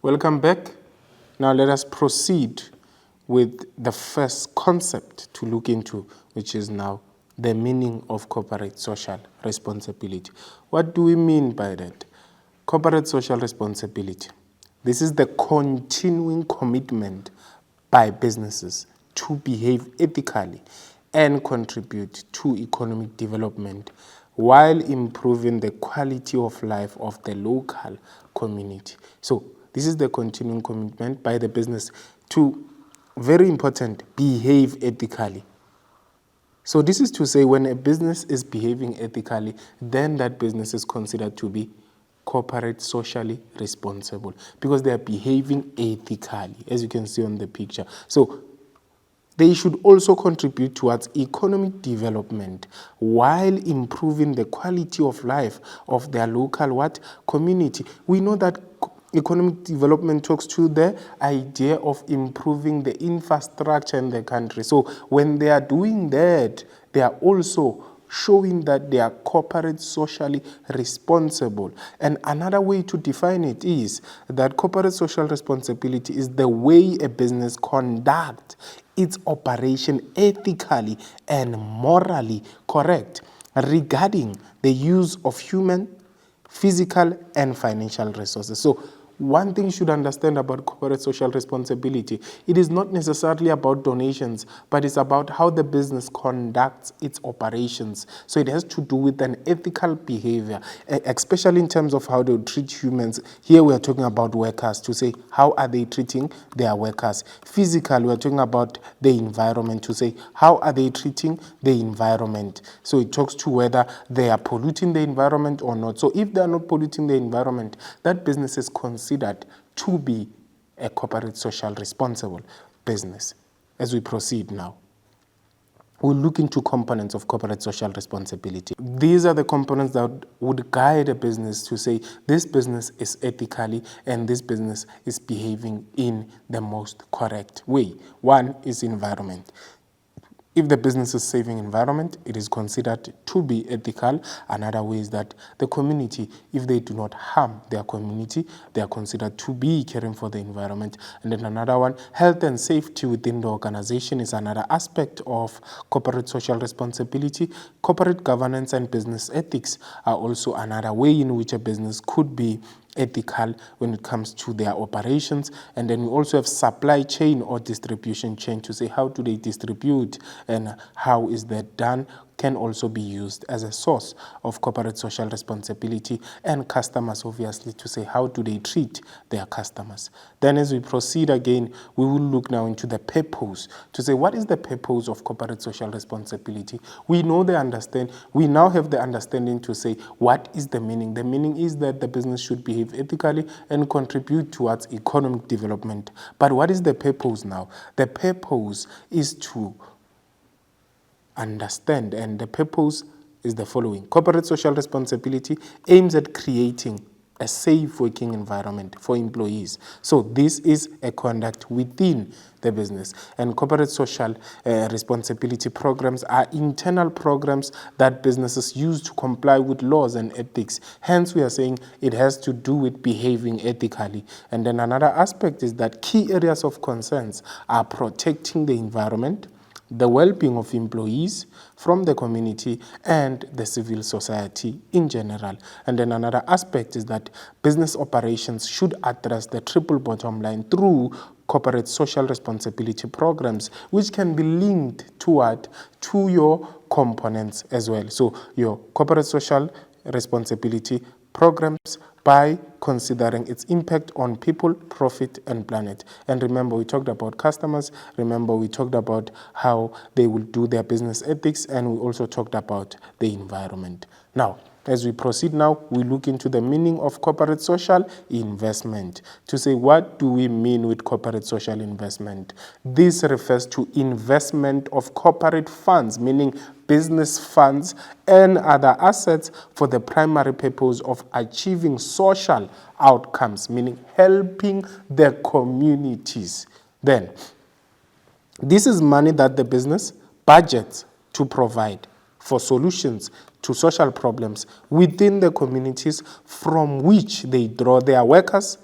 Welcome back. Now let us proceed with the first concept to look into, which is now the meaning of corporate social responsibility. What do we mean by that? Corporate social responsibility. This is the continuing commitment by businesses to behave ethically and contribute to economic development while improving the quality of life of the local community. So this is the continuing commitment by the business to, very important, behave ethically. So this is to say when a business is behaving ethically, then that business is considered to be corporate socially responsible because they are behaving ethically, as you can see on the picture. So they should also contribute towards economic development while improving the quality of life of their local community. We know that economic development talks to the idea of improving the infrastructure in the country. So when they are doing that, they are also showing that they are corporate socially responsible. And another way to define it is that corporate social responsibility is the way a business conducts its operation ethically and morally correct regarding the use of human, physical, and financial resources. So one thing you should understand about corporate social responsibility, it is not necessarily about donations, but it's about how the business conducts its operations. So it has to do with an ethical behavior, especially in terms of how they treat humans. Here we are talking about workers, to say how are they treating their workers. Physically, we are talking about the environment, to say how are they treating the environment. So it talks to whether they are polluting the environment or not. So if they are not polluting the environment, that business is considered to be a corporate social responsible business. As we proceed now, we'll look into components of corporate social responsibility. These are the components that would guide a business to say this business is ethically and this business is behaving in the most correct way. One is environment. If the business is saving environment, it is considered to be ethical. Another way is that the community, if they do not harm their community, they are considered to be caring for the environment. And then another one, health and safety within the organization is another aspect of corporate social responsibility. Corporate governance and business ethics are also another way in which a business could be ethical when it comes to their operations. And then we also have supply chain or distribution chain, to say how do they distribute and how is that done, can also be used as a source of corporate social responsibility. And customers, obviously, to say how do they treat their customers. Then as we proceed again, we will look now into the purpose, to say what is the purpose of corporate social responsibility. We know the understand. We now have the understanding to say what is the meaning. The meaning is that the business should behave ethically and contribute towards economic development. But what is the purpose now? The purpose is to understand, and the purpose is the following. Corporate social responsibility aims at creating a safe working environment for employees. So this is a conduct within the business. And corporate social responsibility programs are internal programs that businesses use to comply with laws and ethics. Hence, we are saying it has to do with behaving ethically. And then another aspect is that key areas of concerns are protecting the environment, the well-being of employees from the community and the civil society in general. And then another aspect is that business operations should address the triple bottom line through corporate social responsibility programs, which can be linked to your components as well. So your corporate social responsibility programs by considering its impact on people, profit, and planet. And remember, we talked about customers. Remember, we talked about how they will do their business ethics, and we also talked about the environment. Now, as we proceed now, we look into the meaning of corporate social investment. To say, what do we mean with corporate social investment? This refers to investment of corporate funds, meaning business funds and other assets for the primary purpose of achieving social outcomes, meaning helping the communities. Then, this is money that the business budgets to provide for solutions to social problems within the communities from which they draw their workers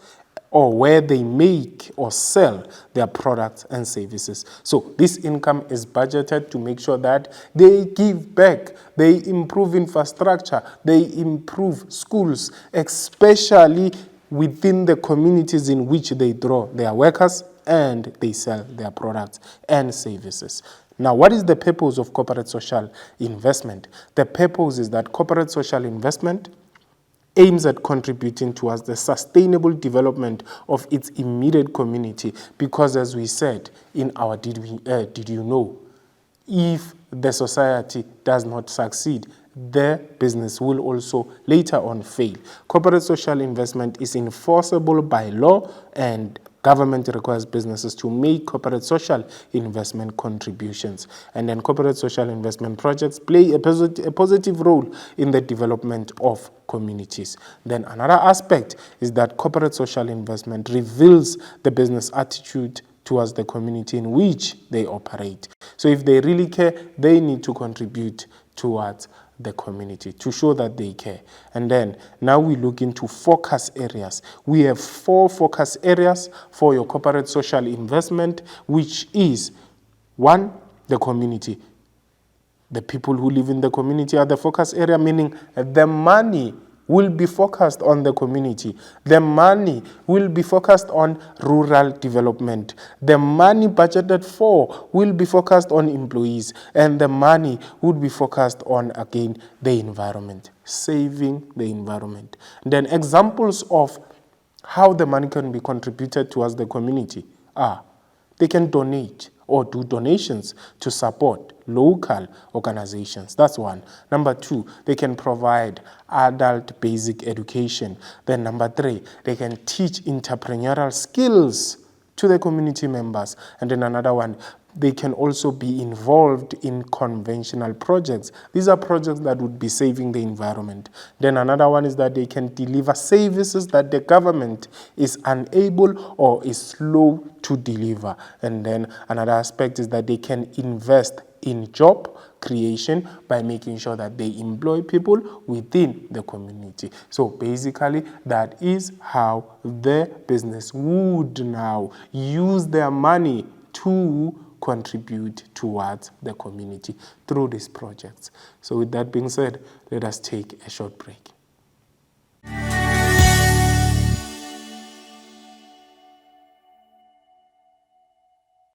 or where they make or sell their products and services. So this income is budgeted to make sure that they give back, they improve infrastructure, they improve schools, especially within the communities in which they draw their workers and they sell their products and services. Now, what is the purpose of corporate social investment? The purpose is that corporate social investment aims at contributing towards the sustainable development of its immediate community, because as we said in our did you know, if the society does not succeed, the business will also later on fail. Corporate social investment is enforceable by law, and government requires businesses to make corporate social investment contributions. And then corporate social investment projects play a positive role in the development of communities. Then another aspect is that corporate social investment reveals the business attitude towards the community in which they operate. So if they really care, they need to contribute towards the community to show that they care. And then now we look into focus areas. We have 4 focus areas for your corporate social investment, which is 1, the community. The people who live in the community are the focus area, meaning the money will be focused on the community. The money will be focused on rural development. The money budgeted for will be focused on employees. And the money would be focused on, again, the environment, saving the environment. Then examples of how the money can be contributed towards the community are: they can donate or do donations to support local organizations. That's 1. Number 2, they can provide adult basic education. Then number 3, they can teach entrepreneurial skills to the community members. And then another one, they can also be involved in conventional projects. These are projects that would be saving the environment. Then another one is that they can deliver services that the government is unable or is slow to deliver. And then another aspect is that they can invest in job creation by making sure that they employ people within the community. So basically, that is how the business would now use their money to contribute towards the community through these projects. So with that being said, let us take a short break.